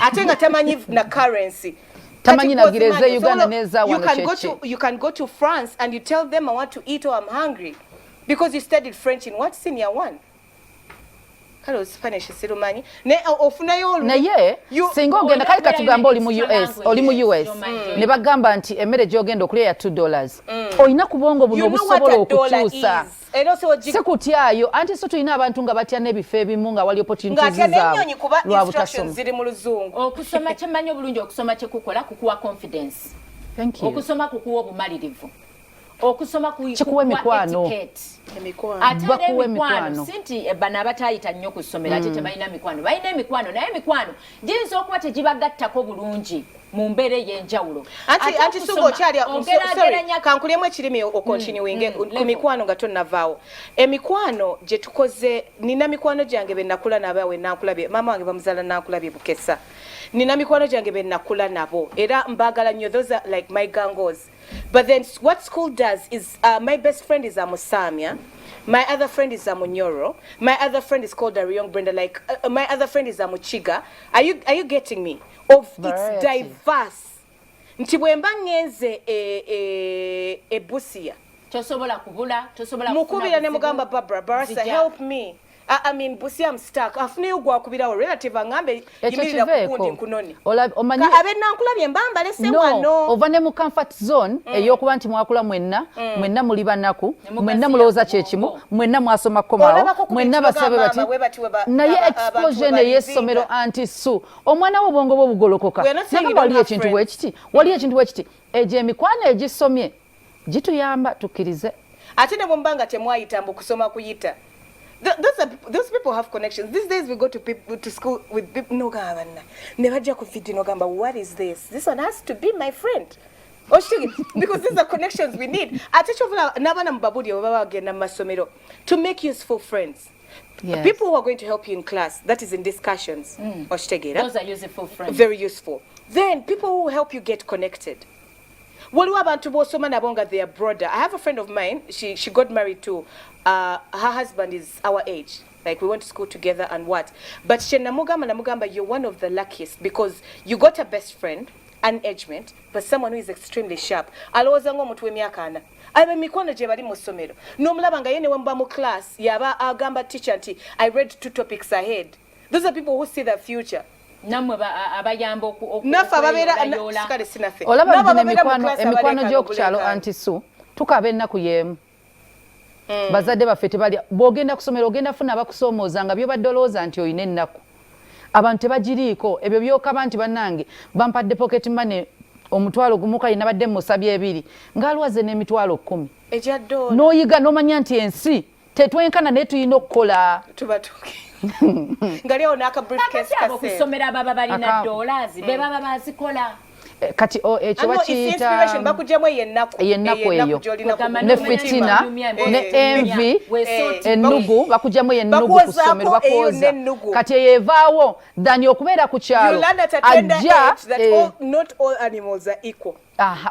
Ate nga tamanyi na currency. Tamanyi na gireze Uganda neza wano you can go to France and you tell them I want to eat or I'm hungry. Because you studied French in what? Senior 1. Kalo Spanish sirumanyi. Ne ofunayo olu. Naye singa ogenda kali katugamba oli mu US ne bagamba nti emmere gy'ogenda okulya ya $2. Oyina kubongo buno obusobola okukyusa. Sekutyayo anti so tulina abantu nga batya n'ebifo ebimu nga wali opportunities zaabwe lwa butasoma. Ziri mu luzungu. Okusoma kyemmanyi obulungi okusoma kyekukola kukuwa confidence. Thank you. Okusoma kukuwa obumalirivu. Okusoma kukuwa emikwano. Ate emikwano sinti bana abatayita nnyo ku ssomero ate tebalina mikwano balina emikwano naye emikwano giyinza okuba tegibagattako bulungi mu mbeera ey'enjawulo anti sugo okyali kankulyemu ekirimi okontinuwinge ku mikwano nga tonnavaawo emikwano gye tukoze nina mikwano gyange be nakula nabo wenankulabye maama wange bamuzaala nankulabye Bukesa nina mikwano gyange be nakula nabo era mbaagala nnyo those are like my gangos. But then what school does is my best friend is Amusamia, my other friend is Amunyoro, my other friend is called Ariong Brenda, like my other friend is Amuchiga. Are you getting me? It's diverse. Nti bwemba ngenze Busia. Tosobola kubula, tosobola mukubira ne mugamba Barbara, Barasa, help me. I mean Busia I'm stuck. Afune ugwa kubira relative angambe yimirira kukundi nkunoni. Omanyi abena nkulabye mbamba lese wano. Ova ne mu comfort zone eyokuba nti mwakula mwenna muli banaku, mwenna mulowooza kyekimu, mwenna mwasoma komawo, mwenna basabe bati. Naye explosion ey'essomero anti su. Omwana w'obwongo bwo bugolokoka. Naye wali ekintu bwekiti. Wali ekintu bwekiti. Egyo emikwano egisomye gituyamba tukkirize. Ate ne bwembanga temwayita mbu kusoma kuyita. Those people have connections. These days we go to school with people no gavana. Never just confident no gamba. What is this? This one has to be my friend. Because these are connections we need. To make useful friends. Yes. People who are going to help you in class, that is in discussions. Those are useful friends. Very useful. Then people who help you get connected. They are broader. I have a friend of mine, she got married to, her husband is our age. Like we went to school together and what. But Namugamba, you're one of the luckiest because you got a best friend, an agement, but someone who is extremely sharp. Alowozanga omuntu w'emyaka 4. Mikwano gye bali mu ssomero. N'omulabanga ye ne wemba mu class yaba agamba teacher nti I read 2 topics ahead. Those are people who see the future. Namwe abayamba nafa ababeera sikale sinafe. Olaba emikwano gy'okukyalo anti su tukaba ennaku y'emu. Bazadde baffe tebalya bw'ogenda kusomera ogenda funa abakusoomooza nga by'obadde olowooza nti oyina ennaku. Abantu tebagiriiko ebyo byokaba nti bannange bampadde pocket money omutwalo gumu kali nabadde musabye 2 ng'alwaze n'emitwalo 10. Ejaddo. N'oyiga n'omanya nti ensi tetwenkana naye tuyina okukola. Tubatuuke. Ngaleo naka briefcase kase. Okusomera baba balina dollars be baba bazikola. Kati ekyo bakiyita inspiration bakujjamu yennaku eyo ne fitina ne envy ennugu bakujjamu yennugu ku ssomero bakwoza kati eyevaawo dani okubeera ku kyalo ajja not all animals are equal.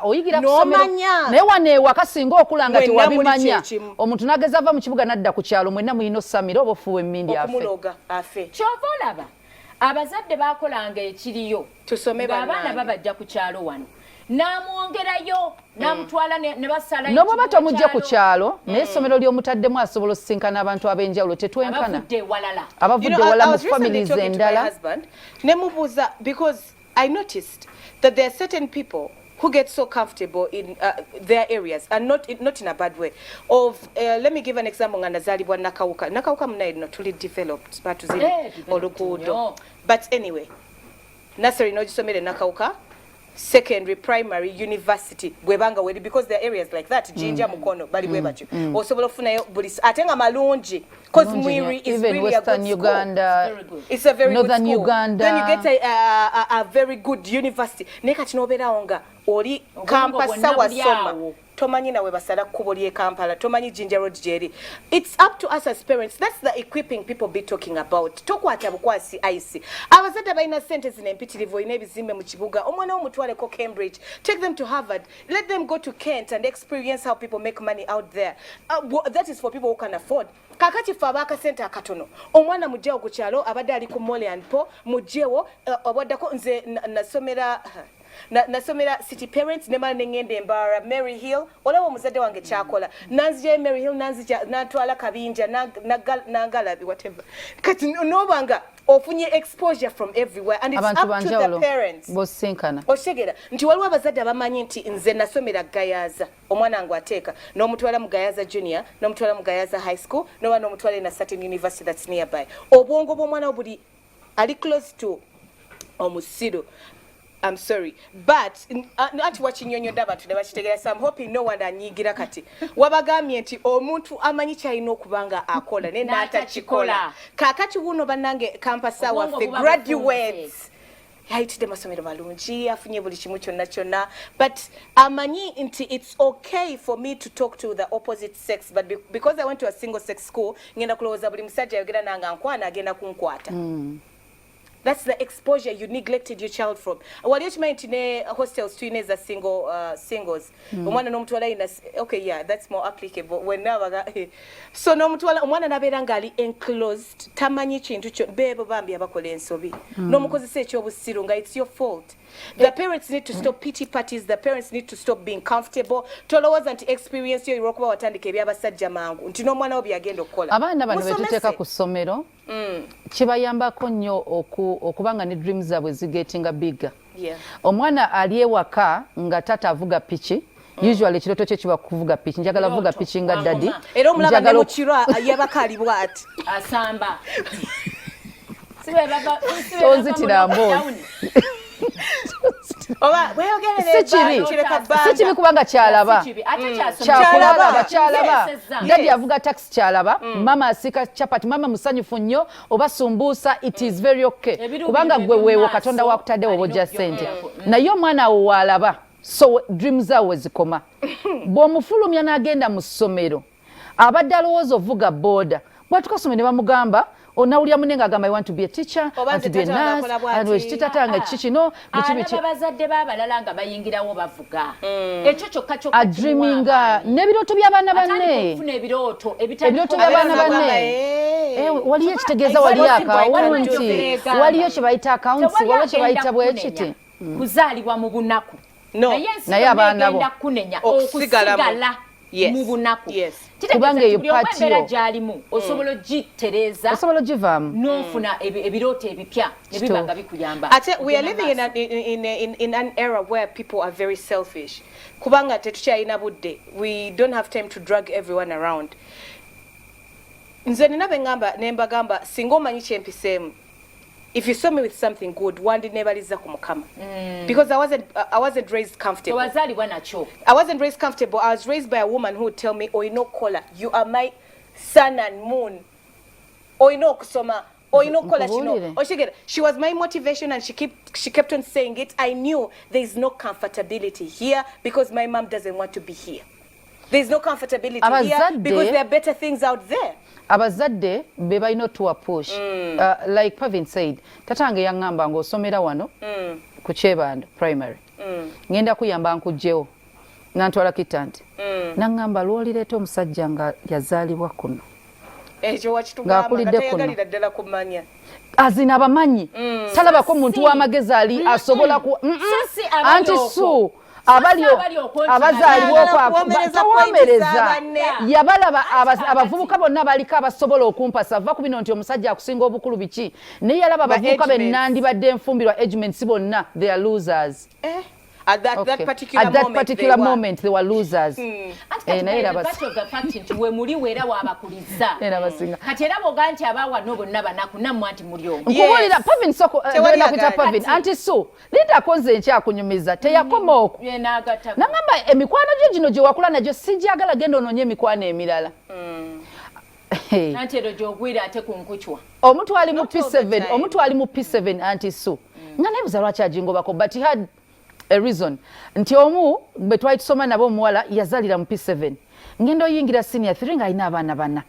Oyigira kusomero naye waneewa kasinga okulanga tewabimanya omuntu nageza ava mu kibuga nadda ku kyalo mwenna muyina osamira oba ofuuwa emmindi afe kyova olaba abazadde bakolanga ekiriyo tusome abaana babajja ku kyalo wano namwongerayo namutwala ne basala n'obwaba tomujja ku kyalo naye essomero ly'omutaddemu asobola osisinkana abantu ab'enjawulo tetwenkana abavudde walala mu families endala. Nemubuuza because I noticed that there are certain people who get so comfortable in their areas and not in a bad way. Let me give an example. Ngandazalibwa nakawuka munayi no tuli developed batuzili oluguudo. But anyway, nursery no gisomere nakawuka, secondary, primary, university, gwebanga wedi, because there are areas like that, Jinja Mukono, bali bwebacho. Osobola ofunayo bulisi. Atenga malungi, because Mwiri is even really Western a good Uganda, school. It's a very Northern good school. Uganda. Then you get a very good university. Neka chinobera onga, oli kampasa wasoma. Tomanyi nawe basala kubo lye Kampala, tomanyi Jinja Road jeri. It's up to us as parents. That's the equipping people be talking about. Tokwata bukwasi ice. Abazadde balina sente zinempitirivu ine bizimbe mu kibuga. Omwana omutwale ko Cambridge. Take them to Harvard. Let them go to Kent and experience how people make money out there. That is for people who can afford. Kakati fabaka sente akatono. Omwana mujjeo ku kyalo abadde ali ku Mole and Po, mujjeo obaddako nze nasomera City Parents nemala nengende embara Mary Hill olawo omuzadde wange kyakola nanzije Mary Hill nanzija natwala kabinja nangalabi whatever kati nobanga ofunye exposure from everywhere and it's up to the parents bosinkana oshegera nti waliwo abazadde abamanyi nti nze nasomera Gayaza omwana wange ateeka n'omutwala mu Gayaza Junior n'omutwala mu Gayaza High School n'omutwala in a certain university that's nearby obwongo bw'omwana obuli ali close to omusiru. I'm sorry, but not watching you daba to never take it. So I'm hoping no one anyigira kati. Wabagambye nti omuntu amanyi kyalina okubanga akola ne nata chikola. Kakati wuno banange campus waffe graduates. Yaitide masomero malungi afunye buli kimu kyonna but amanyi nti it's okay for me to talk to the opposite sex but because I went to a single sex school ngenda kulowooza buli musajja yogera nanga nkwana agenda kunkwata. That's the exposure you neglected your child from. What you meant in hostels to as a singles. Omwana nomutwala ina okay yeah that's more applicable when never so nomutwala omwana nabera ngali enclosed tamanyi kintu kyo bebo bambi abakola ensobi nomukozesa ekyobusiru nga it's your fault. The parents need to stop pity parties. The parents need to stop being comfortable. Tolowooza nti experience yo irokuba watandika ebyabasajja mangu nti n'omwana wo byagenda okukola. Abaana bano betuteeka ku ssomero kibayambako nnyo okubanga ne dreams zaabwe zigetinga bigger. Omwana ali ewaka nga tata avuga piki usually ekiroto kye kiba kuvuga piki njagala vuga piki nga daddy era omulaba ne mukiro yabaka ali bwati asamba sibe baba onzitira mbozi oba sikibi kubanga kyalaba kyalaba daddy avuga taxi kyalaba mama asika chapati mama musanyufu nnyo oba sumbusa it is very okay kubanga gwe weewo katonda wakutadde wobojja sente naye omwana wo walaba so dreams zawe zikoma bw'omufulumya n'agenda mu ssomero abadde alowooza ovuga boda bw'atukasomero ne bamugamba onawulya munenga agamba I want to be a teacher, I want to be a nurse, and we titatanga chichi no bichi babazadde babalala nga bayingirawo bavuga ekyo kyokka a dreaminga nebiroto by'abaana banne kufuna ebiroto by'abaana banne waliyo ekitegeeza wali akawunti waliyo kye bayita akawunti waliyo kye bayita bwekiti kuzaalibwa mu bunaku naye abaana bo okusigala mu bunaku kubanga eyo patio gyalimu osobola ogitereza osobola ogivaamu n'ofuna ebirooto ebipya ne bibanga bikuyamba. We are living in an era where people are very selfish kubanga tetukyalina budde we don't have time to drag everyone around. Nze nina bengamba nembagamba singa omanyi kyempiseemu if you saw me with something good, wandi nebaliza ku Mukama. Because I wasn't raised comfortable. I wasn't raised comfortable. I was raised by a woman who would tell me, "Oino kola, you are my sun and moon. Oino kusoma, oino kola chino." She was my motivation, and she kept on saying it. I knew there is no comfortability here because my mom doesn't want to be here. There is no comfortability here because there are better things out there. Abazadde be balina to a push like Pavin said tatange yangamba ng'osomera wano ku Kyebanda primary ngenda kuyamba nkujjewo nantwala kitanti nangamba lwolireeta omusajja nga yazaalibwa kuno ekyo wakitugamba tayagalira ddala kumanya azina abamanyi salabako omuntu w'amagezi ali asobola ku anti su abazaalibwa okwawomereza yabalaba abavubuka bonna baliko abasobola okumpasa ava ku bino nti omusajja akusinga obukulu biki naye yalaba abavubuka bennandibadde enfumbirwa agements bonna they are losers. at that particular moment they were losers. Nti we muli wera wabakuliza kati era boga nti abawa no bonna banaku namwe anti muli omu nkubulira Pavin soko nakuita Pavin anti so linda konze nkya kunyumiza teyakoma oku nangamba emikwano gyo gino gye wakula nagyo sijagala genda ononye emikwano emirala anti ero gyogwira ate kunkuchwa omuntu ali mu P7 anti so nga nebuza lwaki agingobako but he had a reason nti omu bwe twali tusoma nabo omuwala yazalira mu P7 ngendo yingira senior 3 nga alina abaana bana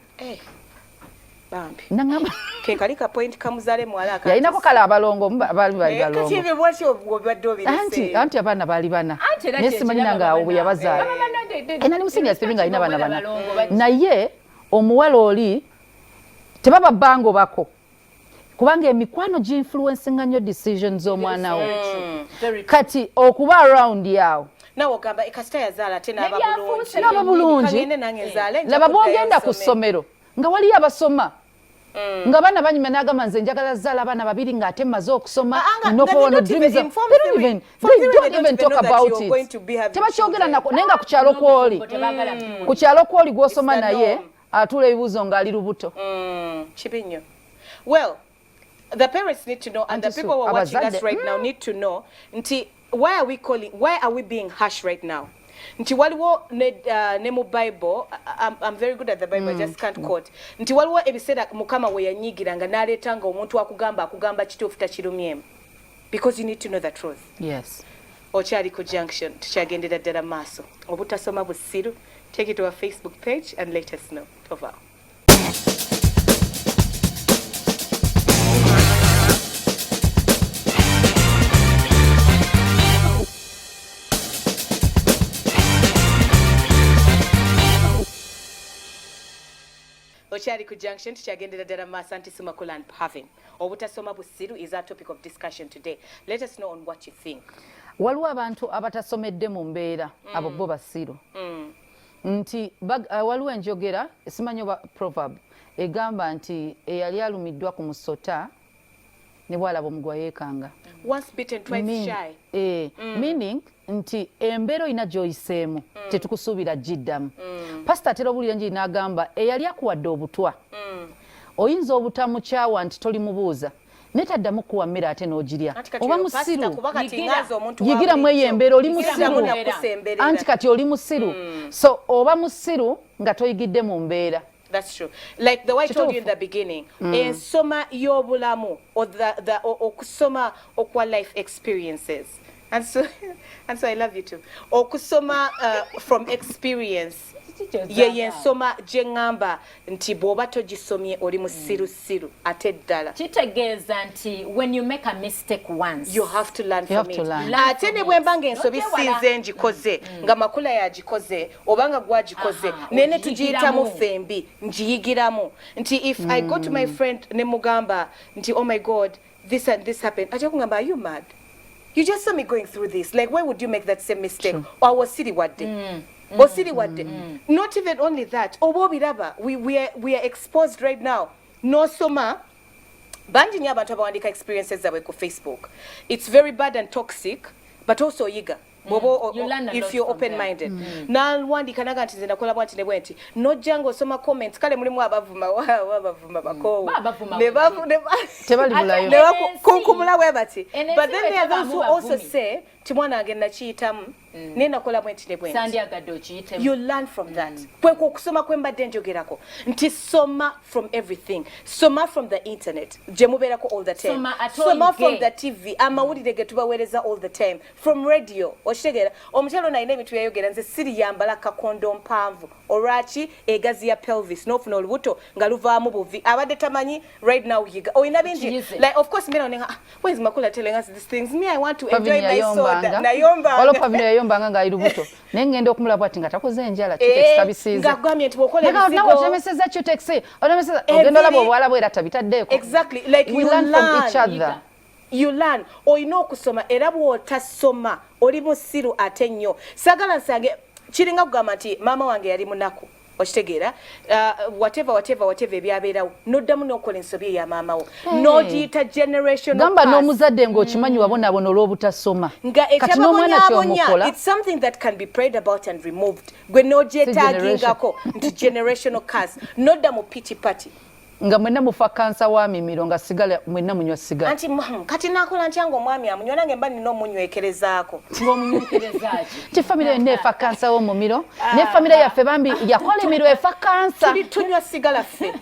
bambi nangamba kekalika point kamuzale mwala akati yayinako kala abalongo bali balongo kati ebyo bwaki obwadde obirese anti abaana bali bana nesimanyi nanga obu yabazaala enali mu senior 3 nga alina abaana bana naye omuwala oli tebaba bango bako kubanga emikwano gi influencing nnyo decisions z'omwana wo kati okuba around yawo nawo gamba ekasita yazaala tena ababulungi laba bwogenda ku ssomero nga waliyo abasoma nga baana banyuma n'agamba nze njagala zaala abaana babiri ng'ate mmaze okusoma tebakyogera nako naye nga ku kyalo kwoli gw'osoma naye atula ebibuuzo ng'ali lubuto kibi nnyo. Well, the parents need to know, and the people who are watching us right now need to know, why are we being harsh right now? Nti waliwo ne mu Bible, I'm very good at the Bible, I just can't quote. Nti waliwo ebiseera Mukama we yanyiigiranga n'aleetanga omuntu akugamba kituufu takirumyemu. Because you need to know the truth. Yes. Okyali ku Junction, tukyagendera ddala maaso. Obutasoma bussiru, take it to our Facebook page and let us know. Over. Okyali ku Junction, tukyagendera ddala maaso anti Sumakula and Pavin. Obutasoma bussiru is our topic of discussion today. Let us know on what you think. Waliwo abantu abatasomedde mu mbeera abo bo basiru nti waliwo enjogera esimanyi oba proverb egamba nti eyali alumiddwa ku musota ne bwalaba omugwa yeekanga once bitten twice shy meaning nti embeera oyina gy'oyiseemu tetukusuubira giddamu pasita atera obulira njiri n'agamba eyali akuwadde obutwa oyinza obutamukyawa nti tolimubuuza netaddamu kuwa mmere ate n'ogirya oba musiru yigiramu eyo embeera oli musiru anti kati oli musiru so oba musiru nga toyigidde mu mbeera. That's true. Like the way I told you in the beginning, ensoma y'obulamu okusoma okwa life experiences. And so I love you too. Okusoma from experience. Ye ensoma gye ngamba nti bw'oba togisomye oli musirusiru ate ddala. Kitegeeza nti when you make a mistake once, you have to learn from it. Ate ne bwe mba ng'ensobi sinze ngikoze nga Makula yagikoze oba nga gwagikoze nene tugiyitamu fembi njiyigiramu nti if I go to my friend ne mugamba nti oh my God this and this happened ajja kungamba are you mad? You just saw me going through this. Like why would you make that same mistake? Or was silly what day? Not even only that. We are exposed right now. No soma. Banji nya abantu abawandika experiences zawe ku Facebook. It's very bad and toxic, but also yiga. If you're open-minded. Na wandika naga nti nzenda kola bwanti ne bwenti. No jango soma comments kale mulimu abavuma bako. Tebali bulayo. Kunkumula webati. But then there are those who also say timwana agenda chiyitamu nena kola bwenti ne bwenti. Sandi agadde okiyitemu. You learn from that. Kwe kusoma kwembadde njogerako. Nti soma from everything. Soma from the internet. Je mubeerako all the time. Soma from the TV. Amawulire ge tubaweereza all the time. From radio. Okitegera omukyalo nalina ebintu yayogera nze siri yambala kakondo mpanvu olwaki egazi ya pelvis n'ofuna olubuto nga luvaamu buvi abadde tamanyi right now yiga oyina bingi like of course mena onenga where's Makula telling us these things me I want to enjoy my soda nayomba walo Pavin yayombanga nga irubuto nengenda okumulaba ati nga takoze enjala kitekistabisiza ngagambye nti bokola ebizigo nawo temeseza kitekisi onemeseza ogenda olaba obwala bwera tabitaddeko exactly like we learn from each other. You learn oyina okusoma era bw'otasoma oli musiru ate nnyo sagala nsange kiringa kugamba nti maama wange yali munaku okitegeera whatever ebyabeerawo noddamu n'okola ensobi ya maama wo n'ogiyita generation gamba n'omuzadde ng'okimanyi wabonabona olw'obutasoma kati n'omwana kyomukola it's something that can be prayed about and removed gwe n'ogyetaagingako nti generational curse nodda mu pity party nga mwenna mufa kansa wa mimiro nga sigala mwenna munywa sigala anti kati nakola ntya ng'omwami amunywa nange mba nina omunywekerezaako ng'omunywekerezaaki famire yonna efa kansa w'omumiro ne famire yaffe bambi yakola emiro efa kansa tunywa sigala ffe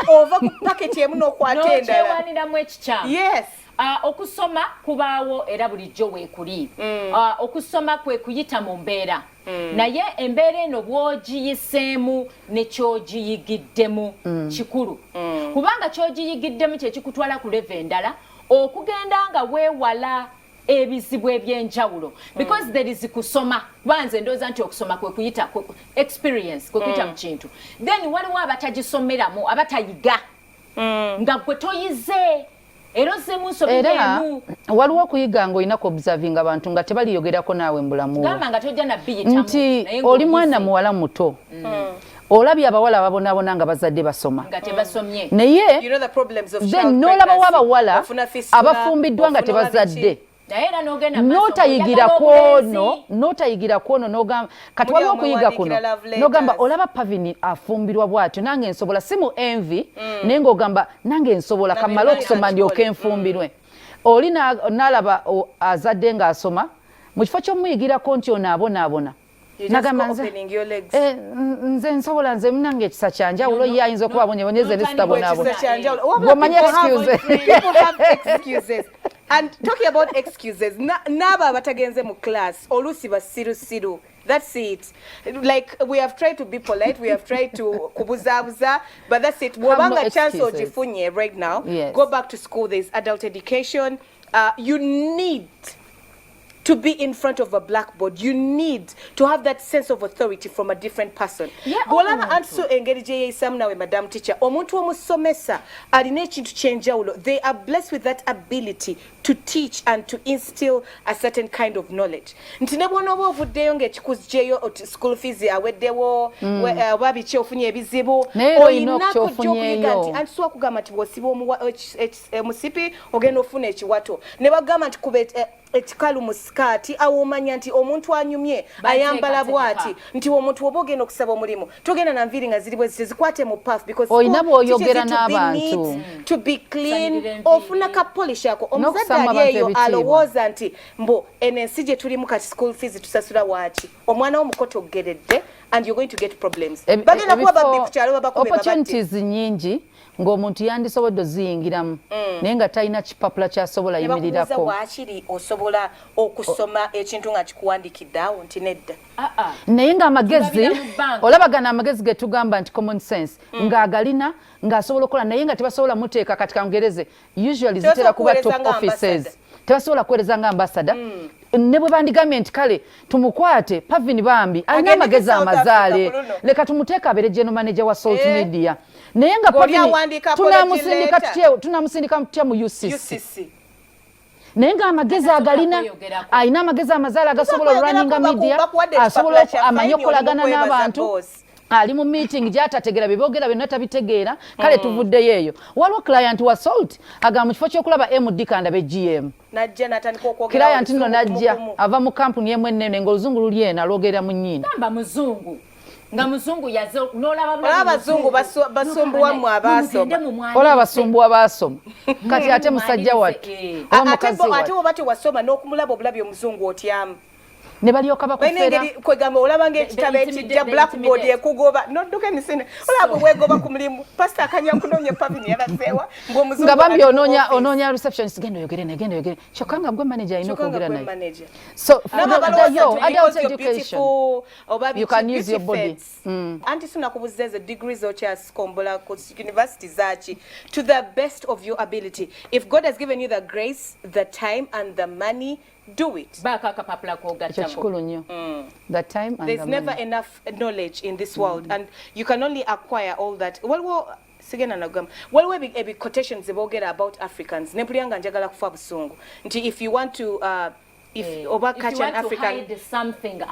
ova ku paketi emu n'okwata endala n'okyewaniramu ekikyamu yes okusoma kubaawo era bulijjo weekuli okusoma kwe kuyita mu mbeera naye embeera eno bw'ogiyiseemu ne ky'ogiyigiddemu kikulu kubanga ky'ogiyigiddemu kye kikutwala ku leve endala okugenda nga weewala ebizibu ebyenjawulo because there is kusoma banze ndooza nti okusoma kwe kuyita experience kwe kuyita mu kintu then waliwo abatagisomeramu abatayiga nga gwe toyize era waliwo okuyiga ng'olinako observing abantu nga tebaliyogerako naawe mu bulamu nti oli mwana muwala muto olabye abawala ababonaabona nga bazadde basoma naye then n'olabawo abawala abafumbiddwa nga tebazadde n'otayigira kwono n'ogamba kati waliwo okuyiga kuno n'ogamba olaba Pavini afumbirwa bw'atyo nange nsobola si mu envy naye ng'ogamba nange nsobola kamala okusoma ndyoke enfumbirwe oli n'alaba azadde ng'asoma mu kifo ky'omuyigirako nti ono abonaabona nagamba nze nsobola nze munange ekisa kyanjawulo ye ayinza okuba abonyebonyeze nesitabonaabona bw'omanyi excuses. And talking about excuses, naba batagenze mu class, olusi basiru. That's it. Like, we have tried to be polite, we have tried to kubuzabuza, but that's it. Wabanga chance ojifunye right now. Yes. Go back to school, there's adult education. You need to be in front of a blackboard. You need to have that sense of authority from a different person. Bolaba anso engeri gye yeyisamu nawe madam teacher. Omuntu omusomesa alina ekintu kyenjawulo. They are blessed with that ability to teach and to instill a certain kind of knowledge. Nti ne bw'onooba ovuddeyo ng'ekikuzigyeyo school fees aweddewo babiki ofunye ebizibu olinako gy'okuyiga nti anti sobola kugamba nti bw'osiba omusipi ogenda ofuna ekiwato ne bagamba nti kuba ekikalu mu sikaati awomanya nti omuntu anyumye ayambala bwati nti omuntu woba ogenda okusaba omulimu togenda na nviiri nga ziri bwe zikwate mu puff because oyina bw'oyogera n'abantu to be clean ofuna ka polish ako omuzadde ali eyo alowooza nti mbo eno ensi gye tulimu kati school fees tusasula waaki omwana w'omukoto ogeredde and you're going to get problems bagenda kuba babbi ku kyalo babakube opportunities nyingi ng'omuntu yandisobodde oziyingiramu naye nga talina kipapula kyasobola yimirirako waakiri osobola okusoma ekintu nga kikuwandikidde awo nti nedda naye ng'amagezi olabagana amagezi ge tugamba nti common sense ng'agalina ng'asobola okukola naye nga tebasobola muteeka kati kangereze usually zitera kuba top offices tebasobola kuweereza nga ambassador ne bwe bandigambye nti kale tumukwate Pavini bambi alina amagezi amazaale leka tumuteeka abeere general manager wa Salt Media naye nga Pavini tunamusindika tutya mu UCC naye nga amagezi agalina alina amagezi amazaale agasobola olwaninga media asobola amanye okolagana n'abantu ali mu meeting gyatategera bibogera byonna tabitegeera kale tuvuddeyo eyo waliwo client wa Salt agamba mu kifo ky'okulaba MD kanda be GM najja natandika okwogera client nno najja ava mu kampuni emu ennene ng'oluzungu luli eno alwogera mu nnyini gamba muzungu nga muzungu yaze n'olaba abazungu basumbuwa mu abaasoma olaba basumbuwa baasoma kati ate musajja wattu ate oba tewasoma n'okumulaba obulabi omuzungu otyamu ne balyoka bakufera kwegamba olaba ng'ekitabo ekijja blackboard ekugoba nodduka emisene olaba weegoba ku mulimu pastor akanya kunoonya Pavini yalazeewa ng'omuzungu nga bambi onoonya receptionist genda oyogere kyokka nga gwe manager alina okwogera naye so adult education you can use your body anti sinakubuza ezo degrees okyasikombola ku university zaaki to the best of your ability if God has given you the grace the time and the money do it. The time and there's never enough knowledge in this world and you can only acquire all that. Well, we quotations about Africans. Njagala kufa busungu. If you want to catch an African,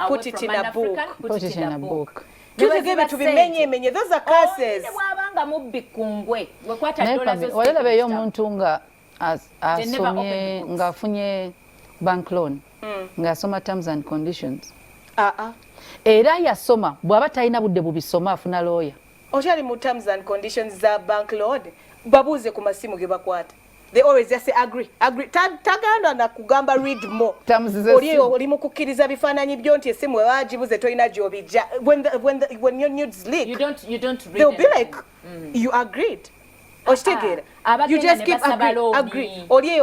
put it in a book. Put it in a book. tutegebe tubimenye those are curses wabanga mubbi kungwe wekwata dollars walala yo muntu nga asomye ngafunye bank loan ngasoma terms and conditions era yasoma bwaba talina budde bubisoma afuna lawyer okyali mu terms and conditions za bank loan babuuze ku masimu ge bakwata they always just say agree tagando na kugamba read more oli mu kukkiriza bifaananyi byo nti esimu wagibuze tolina gy'obijja when your news leak you don't read they'll be like you agreed okitegeera you just keep agree oli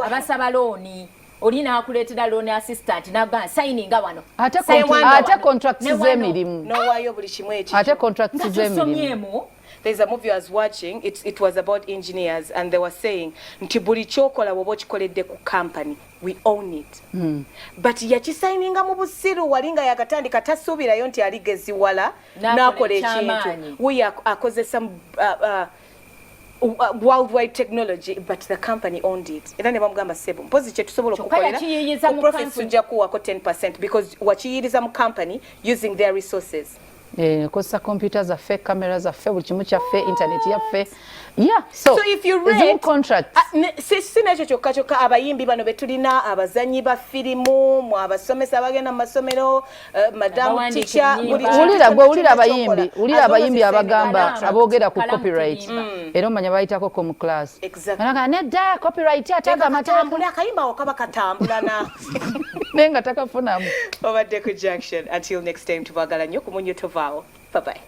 abasaba looni olina akuleetera loan assistant nagamba signinga wano ate contracts z'emirimu nowaayo buli kimu ekyo ate contracts z'emirimu. There's a movie I was watching, it was about engineers and they were saying nti buli kyokola bwoba okikoledde ku company we own it but yakisayininga mu busiru walinga yakatandika tasuubirayo nti aligeziwala n'akola ekintu we akozesa worldwide technology but the company owned it era ne bamugamba sebo mpozi kye tusobola okukolera ku profits ujja kuwako 10% because wakiyiriza mu company using their resources kosa computer zaffe camera zaffe buli kimu kyaffe internet yaffe so if you read contracts sinekyo kyokka abayimbi bano betulina abazanyi ba firimu mu abasomesa abagenda mu masomero madam teacher ulira abayimbi abagamba aboogera ku copyright era omanya bayitako ko mu class anaga nedda copyright atega matambula akayimba okaba katambula na nenga takafunamu obadde ku Junction until next time tubagala nnyo ku munyo tovaawo bye bye